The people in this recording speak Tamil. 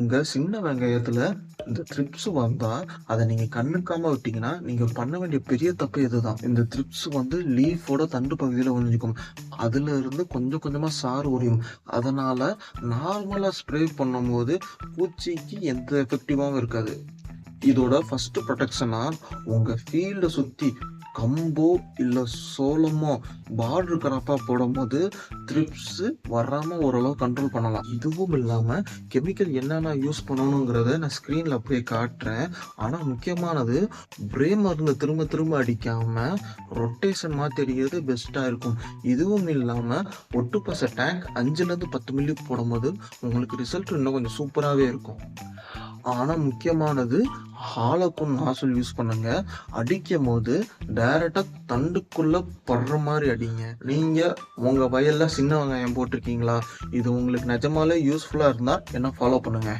உங்க சின்ன வெங்காயத்துல இந்த த்ரிப்ஸ் வந்தா, அத நீங்க கண்டுக்காம விட்டீங்கன்னா, நீங்க பண்ண வேண்டிய பெரிய தப்பு இதுதான். இந்த த்ரிப்ஸ் வந்து லீஃபோட தண்டு பகுதியில ஒளிஞ்சுக்கும். அதுல இருந்து கொஞ்சம் கொஞ்சமா சாறு உரியும். அதனால நார்மலா ஸ்ப்ரே பண்ணும்போது பூச்சிக்கு எந்த எஃபெக்டிவாவும் இருக்காது. இதோட ஃபர்ஸ்ட் ப்ரொடெக்ஷனா உங்க ஃபீல்ட சுத்தி கம்போ இல்ல சோளமோ பார்டர் கிராப்பா போடும்போது த்ரிப்ஸ் வராம ஓரளவு கண்ட்ரோல் பண்ணலாம். இதுவும் இல்லாம கெமிக்கல் என்னென்ன யூஸ் பண்ணணுங்கிறத நான் ஸ்க்ரீன்ல அப்படியே காட்டுறேன். ஆனா முக்கியமானது ஸ்ப்ரே மருந்த திரும்ப திரும்ப அடிக்காம ரொட்டேஷன் மாத்தி அடிக்கிறது பெஸ்ட்டா இருக்கும். இதுவும் இல்லாம ஒட்டுப்பச டேங்க் 5லேருந்து 10 மில்லி போடும்போது உங்களுக்கு ரிசல்ட் இன்னும் கொஞ்சம் சூப்பராவே இருக்கும். ஆனா முக்கியமானது ஹாலோகுன் நாசில் யூஸ் பண்ணுங்க. அடிக்கும்போது டைரக்ட்டா தண்டுக்குள்ள படுற மாரி அடிங்க. நீங்க உங்க வயல்ல சின்ன வெங்காயம் போட்டிருக்கீங்களா? இது உங்களுக்கு நிஜமாலே யூஸ்ஃபுல்லா இருந்தா என்ன ஃபாலோ பண்ணுங்க.